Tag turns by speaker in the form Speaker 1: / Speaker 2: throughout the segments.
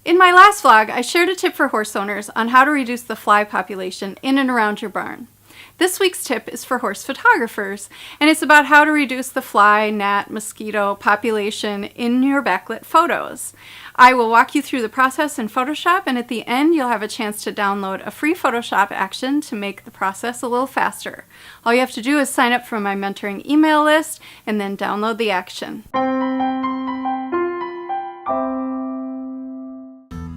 Speaker 1: In my last vlog, I shared a tip for horse owners on how to reduce the fly population in and around your barn. This week's tip is for horse photographers, and it's about how to reduce the fly, gnat, mosquito population in your backlit photos. I will walk you through the process in Photoshop, and at the end you'll have a chance to download a free Photoshop action to make the process a little faster. All you have to do is sign up for my mentoring email list and then download the action.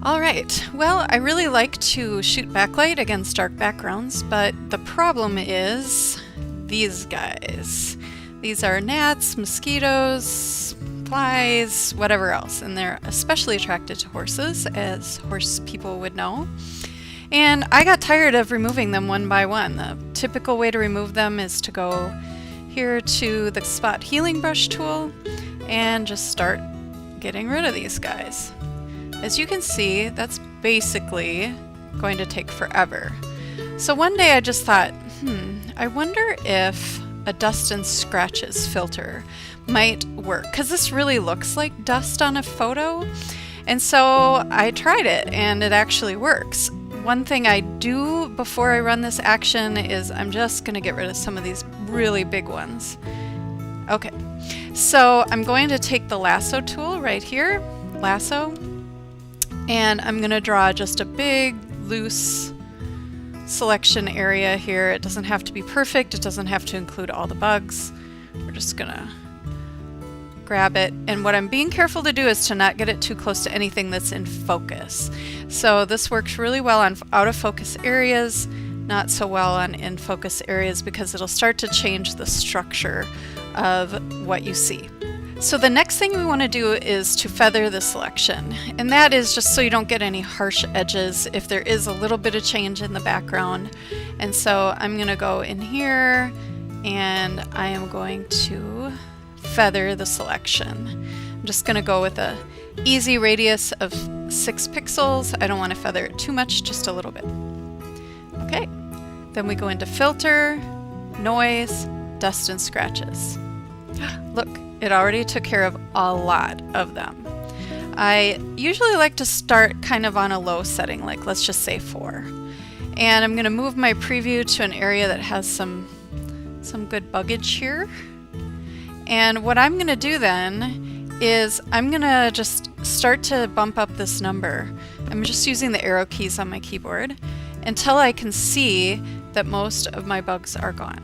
Speaker 1: Alright, well, I really like to shoot backlight against dark backgrounds, but the problem is these guys. These are gnats, mosquitoes, flies, whatever else, and they're especially attracted to horses, as horse people would know. And I got tired of removing them one by one. The typical way to remove them is to go here to the spot healing brush tool and just start getting rid of these guys. As you can see, that's basically going to take forever. So one day I just thought, I wonder if a dust and scratches filter might work, because this really looks like dust on a photo. And so I tried it and it actually works. One thing I do before I run this action is I'm just going to get rid of some of these really big ones. Okay, so I'm going to take the lasso tool right here, lasso, and I'm going to draw just a big, loose selection area here. It doesn't have to be perfect. It doesn't have to include all the bugs. We're just going to grab it. And what I'm being careful to do is to not get it too close to anything that's in focus. So this works really well on out of focus areas, not so well on in focus areas, because it'll start to change the structure of what you see. So the next thing we want to do is to feather the selection, and that is just so you don't get any harsh edges if there is a little bit of change in the background. And so I'm going to go in here and I am going to feather the selection. I'm just going to go with a easy radius of 6 pixels. I don't want to feather it too much, just a little bit. Okay, then we go into filter, noise, dust and scratches. Look, it already took care of a lot of them. I usually like to start kind of on a low setting, like let's just say 4. And I'm going to move my preview to an area that has some good buggage here. And what I'm going to do then is I'm going to just start to bump up this number. I'm just using the arrow keys on my keyboard until I can see that most of my bugs are gone.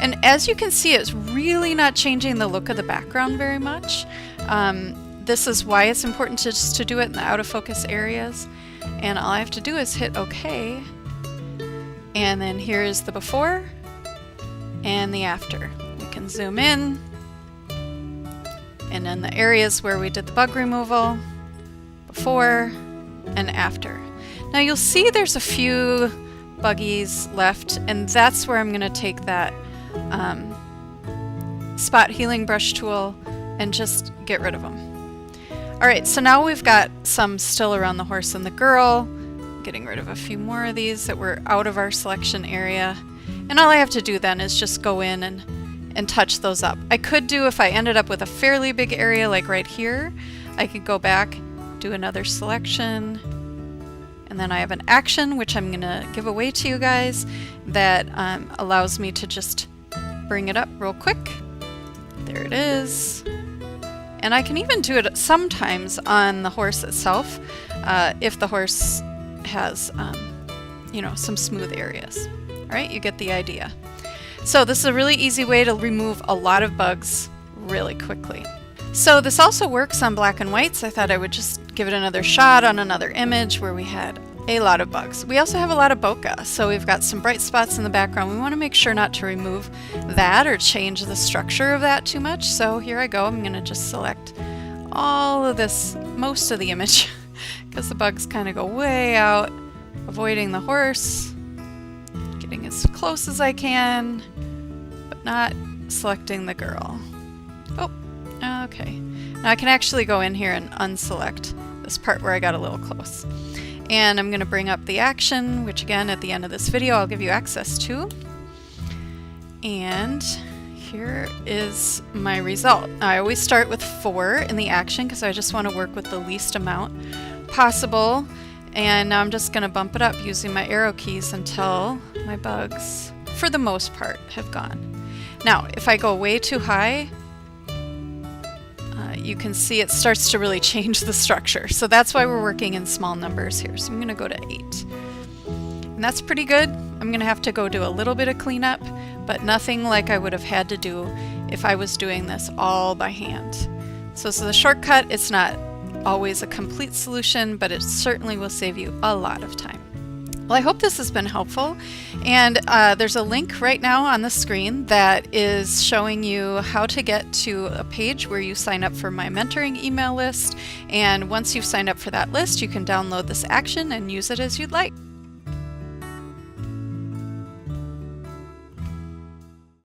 Speaker 1: And as you can see, it's really not changing the look of the background very much. This is why it's important to do it in the out of focus areas. And all I have to do is hit OK. And then here's the before and the after. We can zoom in. And then the areas where we did the bug removal, before and after. Now you'll see there's a few buggies left, and that's where I'm going to take that spot healing brush tool and just get rid of them. Alright, so now we've got some still around the horse and the girl. Getting rid of a few more of these that were out of our selection area. And all I have to do then is just go in and touch those up. I could do, if I ended up with a fairly big area like right here, I could go back, do another selection, and then I have an action which I'm going to give away to you guys that allows me to just bring it up real quick. There it is. And I can even do it sometimes on the horse itself if the horse has some smooth areas. Alright, you get the idea. So this is a really easy way to remove a lot of bugs really quickly. So this also works on black and whites. I thought I would just give it another shot on another image where we had a lot of bugs. We also have a lot of bokeh, so we've got some bright spots in the background. We want to make sure not to remove that or change the structure of that too much. So here I go. I'm going to just select all of this, most of the image, because the bugs kind of go way out, avoiding the horse, getting as close as I can, but not selecting the girl. Oh, okay. Now I can actually go in here and unselect this part where I got a little close. And I'm going to bring up the action, which again at the end of this video I'll give you access to. And here is my result. I always start with 4 in the action because I just want to work with the least amount possible. And now I'm just going to bump it up using my arrow keys until my bugs, for the most part, have gone. Now, if I go way too high, you can see it starts to really change the structure. So that's why we're working in small numbers here. So I'm going to go to 8. And that's pretty good. I'm going to have to go do a little bit of cleanup, but nothing like I would have had to do if I was doing this all by hand. So this is a shortcut. It's not always a complete solution, but it certainly will save you a lot of time. Well, I hope this has been helpful, and there's a link right now on the screen that is showing you how to get to a page where you sign up for my mentoring email list, and once you've signed up for that list, you can download this action and use it as you'd like.